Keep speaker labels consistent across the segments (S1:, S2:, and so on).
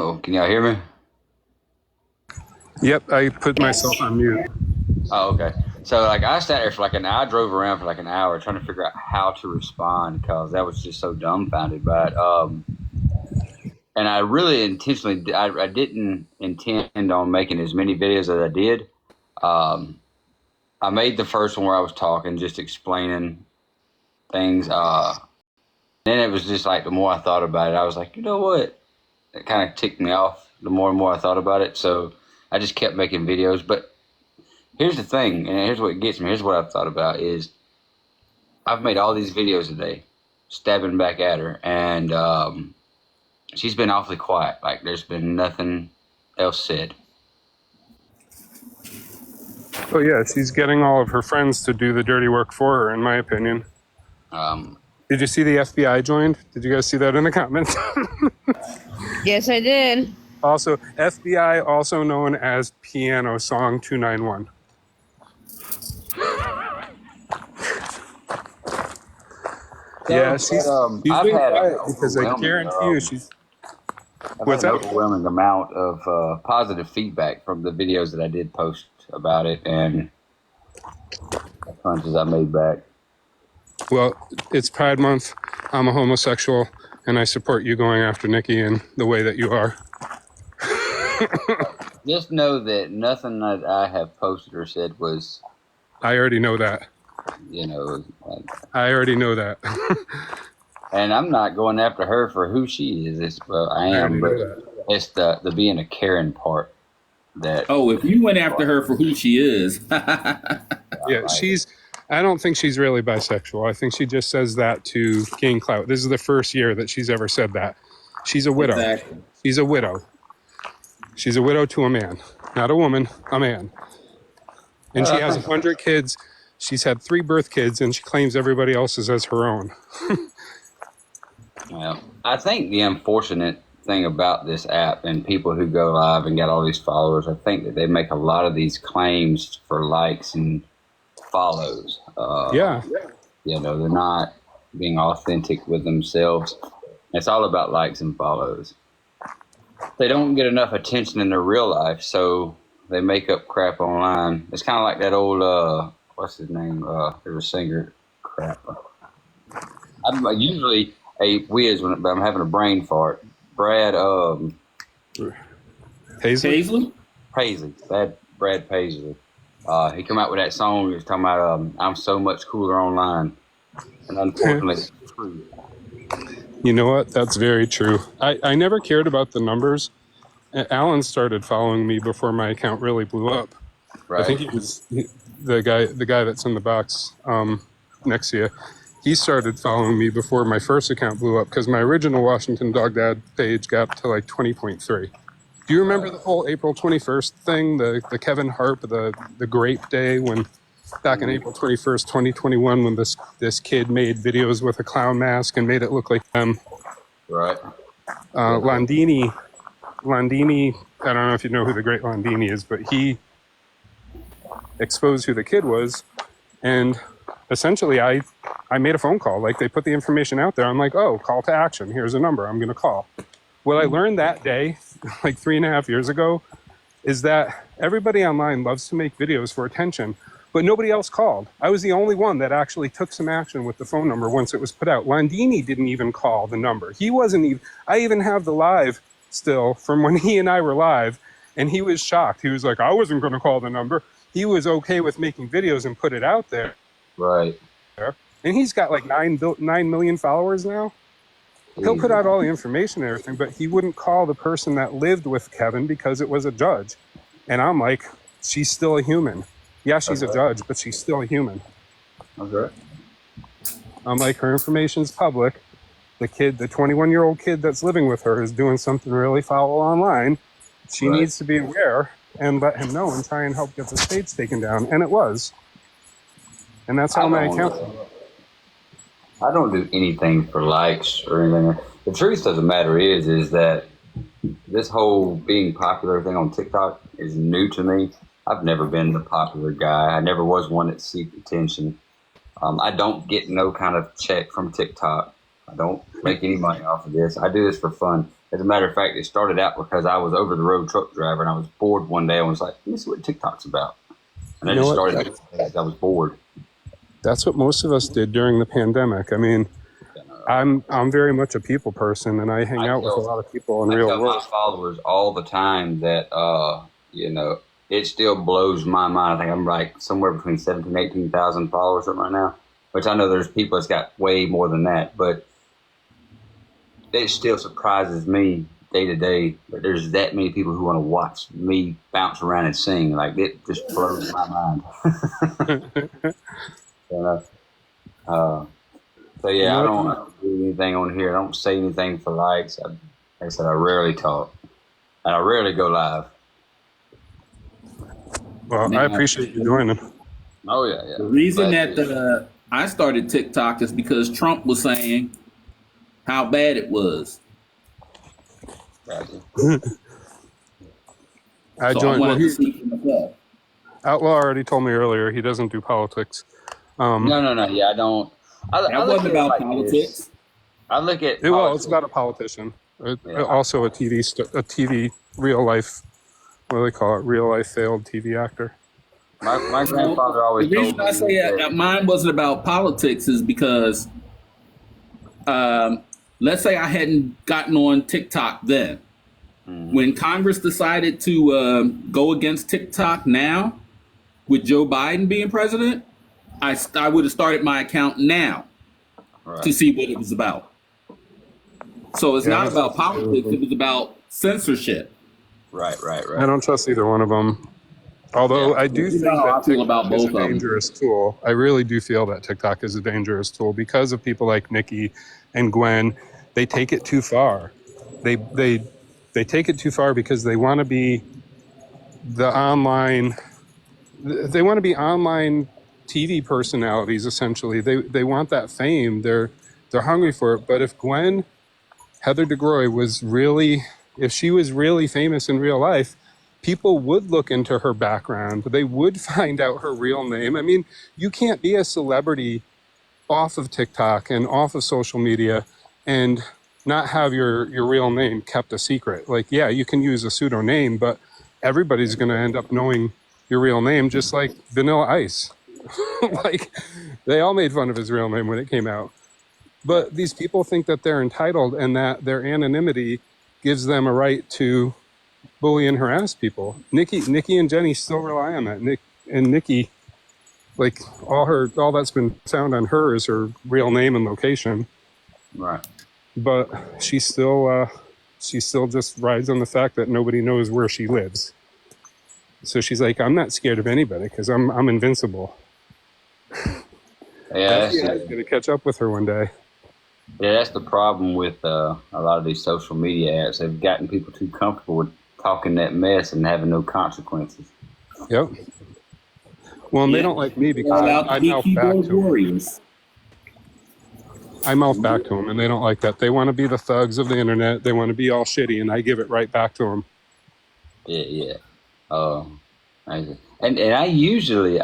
S1: know. Can y'all hear me?
S2: Yep, I put myself on mute.
S1: Oh, okay. So, like, I sat there for like an hour. I drove around for like an hour trying to figure out how to respond because that was just so dumbfounded by it. And I really intentionally, I didn't intend on making as many videos as I did. Um, I made the first one where I was talking, just explaining things. Then it was just like the more I thought about it, I was like, you know what? It kind of ticked me off the more and more I thought about it. So I just kept making videos. But here's the thing, and here's what gets me. Here's what I've thought about is I've made all these videos today, stabbing back at her, and she's been awfully quiet. Like there's been nothing else said.
S2: Oh yeah, she's getting all of her friends to do the dirty work for her, in my opinion. Did you see the FBI joined? Did you guys see that in the comments?
S3: Yes, I did.
S2: Also, FBI, also known as Piano Song 291. Yeah, she's been quiet because I guarantee you she's...
S1: I've had an overwhelming amount of positive feedback from the videos that I did post about it and the punches I made back.
S2: Well, it's Pride Month. I'm a homosexual, and I support you going after Nikki in the way that you are.
S1: Just know that nothing that I have posted or said was...
S2: I already know that.
S1: You know...
S2: I already know that.
S1: And I'm not going after her for who she is. I am, but it's the being a Karen part. That.
S4: Oh, if you went after her for who she is.
S2: Yeah, I don't think she's really bisexual. I think she just says that to gain clout. This is the first year that she's ever said that. She's a widow. Exactly. She's a widow. She's a widow to a man. Not a woman, a man. And she has 100 kids. She's had 3 birth kids, and she claims everybody else's as her own.
S1: Well, I think the unfortunate thing about this app and people who go live and get all these followers, I think that they make a lot of these claims for likes and follows.
S2: Yeah.
S1: You know, they're not being authentic with themselves. It's all about likes and follows. They don't get enough attention in their real life, so they make up crap online. It's kind of like that old, what's his name? There's a singer. Crap. I'm usually a whiz but I'm having a brain fart. Brad,
S4: Paisley?
S1: Brad Paisley. He came out with that song. He was talking about, I'm so much cooler online. And unfortunately, it's true.
S2: You know what? That's very true. I never cared about the numbers. Alan started following me before my account really blew up. Right. I think he was the guy that's in the box next to you. He started following me before my first account blew up because my original Washington Dog Dad page got to like 20.3. Do you remember the whole April 21st thing, the Kevin Harp, the grape day when back in April 21st, 2021, when this kid made videos with a clown mask and made it look like them?
S1: Right.
S2: Landini, I don't know if you know who the great Landini is, but he exposed who the kid was, and essentially I made a phone call. Like, they put the information out there. I'm like, oh, call to action. Here's a number. I'm going to call. What I learned that day, like 3.5 years ago, is that everybody online loves to make videos for attention, but nobody else called. I was the only one that actually took some action with the phone number once it was put out. Landini didn't even call the number. He wasn't even, I even have the live still from when he and I were live, and he was shocked. He was like, I wasn't going to call the number. He was okay with making videos and put it out there.
S1: Right.
S2: And he's got like 9 million followers now. He'll put out all the information and everything, but he wouldn't call the person that lived with Kevin because it was a judge. And I'm like, she's still a human. Yeah, she's a judge, but she's still a human.
S1: Okay.
S2: I'm like, her information's public. The 21-year-old kid that's living with her is doing something really foul online. She needs to be aware and let him know and try and help get the states taken down. And it was. And that's how my account...
S1: I don't do anything for likes or anything. The truth of the matter is that this whole being popular thing on TikTok is new to me. I've never been the popular guy. I never was one that seeked attention. I don't get no kind of check from TikTok. I don't make any money off of this. I do this for fun. As a matter of fact, it started out because I was over the road truck driver and I was bored one day and was like, let me see what TikTok's about. And I
S2: You know
S1: just
S2: what?
S1: started because I was bored.
S2: That's what most of us did during the pandemic. I mean,
S1: And,
S2: I'm very much a people person, and I hang out with a lot of people in
S1: I
S2: real
S1: tell my
S2: world.
S1: followers all the time that, it still blows my mind. I think I'm like somewhere between 17, 18,000 followers right now, which I know there's people that's got way more than that, but it still surprises me day to day that there's that many people who want to watch me bounce around and sing. Like it just blows my mind. You know? Uh, so
S2: You
S1: yeah,
S2: know
S1: I
S2: what?
S1: don't do anything on here. I don't say anything for likes. Like I said, I rarely talk and I rarely go live.
S2: Well, I
S4: Now,
S2: appreciate you joining.
S1: Oh yeah, yeah.
S4: the reason
S1: But
S4: that I started TikTok is because Trump was saying how bad it was.
S1: gotcha.
S2: I
S4: So I
S2: joined. Well,
S4: wanted to see for myself.
S2: Outlaw already told me earlier he doesn't do politics.
S1: No. Yeah, I don't. I
S4: That
S1: look
S4: wasn't
S1: at it
S4: about
S1: like this.
S4: politics.
S1: I look at
S2: Well, it's
S1: politics.
S2: about a politician,
S1: Yeah.
S2: also a TV real life. What do they call it? Real life failed TV actor.
S1: My
S4: Well,
S1: grandfather
S4: the
S1: always
S4: reason
S1: told
S4: I
S1: me
S4: say
S1: that.
S4: mine wasn't about politics is because, let's say I hadn't gotten on TikTok then.
S1: Mhm.
S4: When Congress decided to go against TikTok now, with Joe Biden being president, I would have started my account now
S1: Right,
S4: to see what it was about. So it's
S2: Yeah, I
S4: not
S2: don't
S4: about
S2: trust either of
S4: politics, it
S2: them.
S4: was about censorship.
S2: I
S1: right.
S2: don't trust either one of them.
S1: Yeah,
S2: Although I do
S4: You know
S2: think
S4: how
S2: that
S4: I feel about
S2: TikTok is a
S4: both of them.
S2: dangerous tool. I really do feel that TikTok is a dangerous tool because of people like Nikki and Gwen. They take it too far. They take it too far because they want to be the online. They want to be online TV personalities. Essentially, they want that fame. They're hungry for it. But if Heather DeGroy was really, if she was really famous in real life, people would look into her background. They would find out her real name. I mean, you can't be a celebrity off of TikTok and off of social media and not have your real name kept a secret. Like, yeah, you can use a pseudonym, but everybody's going to end up knowing your real name, just like Vanilla Ice. Like, they all made fun of his real name when it came out.
S1: right.
S2: But these people think that they're entitled and that their anonymity gives them a right to bully and harass people. Nikki and Jenny still rely on that. Nikki, like all that's been found on her is her real name and location.
S1: Right.
S2: But she still just rides on the fact that nobody knows where she lives. So she's like, I'm not scared of anybody because I'm invincible.
S1: Yeah,
S2: FBI is going to catch up with her one day.
S1: that's the problem with a lot of these social media apps. They've gotten people too comfortable with talking that mess and having no consequences.
S2: Yep. Well, and they
S4: Yeah,
S2: don't like me
S4: people
S2: because
S4: are out to
S2: I
S4: be
S2: mouth back
S4: keyboard
S2: to them.
S4: warriors.
S2: I mouth back to them, and they don't like that. They want to be the thugs of the internet. They want to be all shitty, and I give it right back to them.
S1: Yeah. Um, and I usually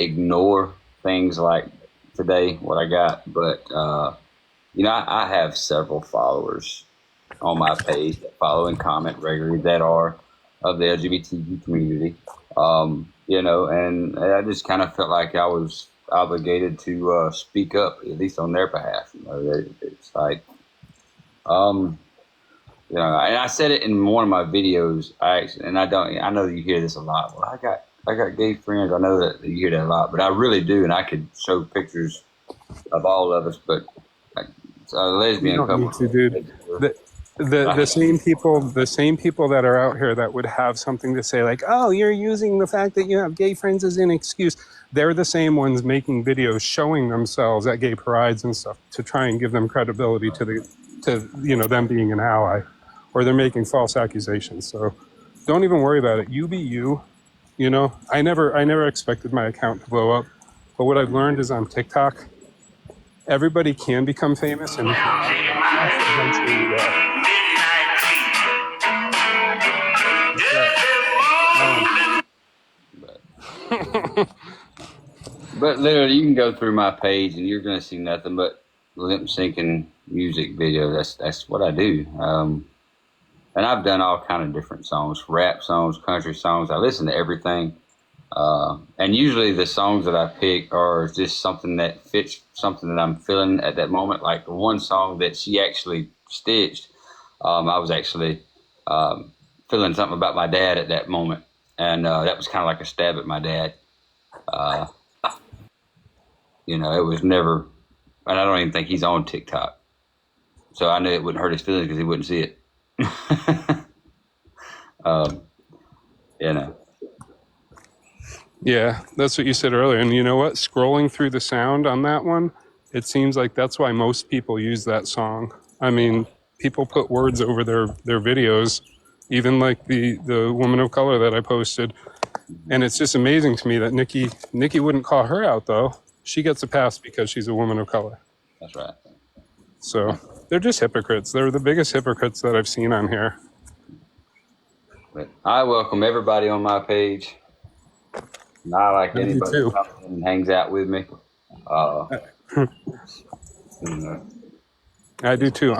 S1: ignore things like today what I got, but I have several followers on my page that follow and comment regularly that are of the LGBTQ community. And I just kind of felt like I was obligated to speak up, at least on their behalf. It's like, and I said it in one of my videos. I know you hear this a lot. Well, I got gay friends. I know that you hear that a lot, but I really do, and I could show pictures of all of us, but like, it's a
S2: You
S1: lesbian
S2: don't
S1: couple.
S2: need to, dude. The same people that are out here that would have something to say, like, "Oh, you're using the fact that you have gay friends as an excuse." They're the same ones making videos showing themselves at gay parades and stuff to try and give them credibility to them being an ally, or they're making false accusations. So don't even worry about it. You be you. I never expected my account to blow up, but what I've learned is on TikTok, everybody can become famous, and if you are famous enough, eventually you will.
S1: But literally, you can go through my page and you're going to see nothing but lip syncing music videos. That's what I do. And I've done all kind of different songs, rap songs, country songs. I listen to everything. And usually the songs that I pick are just something that fits something that I'm feeling at that moment. Like the one song that she actually stitched, I was actually feeling something about my dad at that moment. And that was kind of like a stab at my dad. Uh, it was never, and I don't even think he's on TikTok. So I knew it wouldn't hurt his feelings because he wouldn't see it. um, you know.
S2: Yeah, that's what you said earlier. And you know what? Scrolling through the sound on that one, it seems like that's why most people use that song. I mean, people put words over their videos, even like the woman of color that I posted. And it's just amazing to me that Nikki wouldn't call her out, though. She gets a pass because she's a woman of color.
S1: That's right.
S2: So they're just hypocrites. They're the biggest hypocrites that I've seen on here.
S1: But I welcome everybody on my page. Not like
S2: I do
S1: anybody
S2: too.
S1: comes in and hangs out with me. You know,
S2: I do too.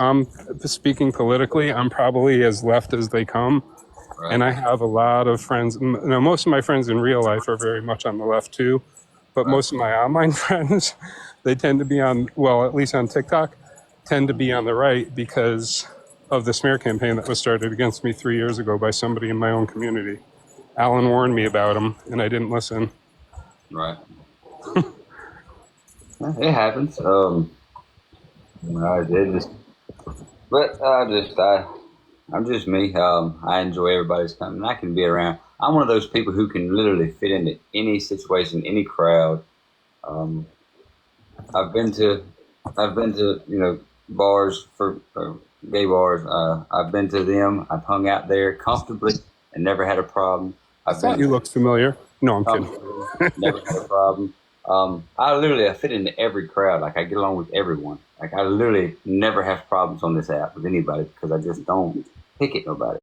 S2: Speaking politically, I'm probably as left as they come.
S1: right.
S2: And I have a lot of friends. Now, most of my friends in real life are very much on the left too. But
S1: Right.
S2: most of my online friends, they tend to be on, well, at least on TikTok, tend to be on the right because of the smear campaign that was started against me 3 years ago by somebody in my own community. Alan warned me about him, and I didn't listen.
S1: Right. It happens. It just, but I'm just me. I enjoy everybody's company. I can be around. I'm one of those people who can literally fit into any situation, any crowd. Um, I've been to bars for gay bars. I've been to them. I've hung out there comfortably and never had a problem.
S2: I thought you looked familiar. No, I'm kidding.
S1: Never had a problem. I fit into every crowd. Like I get along with everyone. Like I literally never have problems on this app with anybody because I just don't pick at nobody.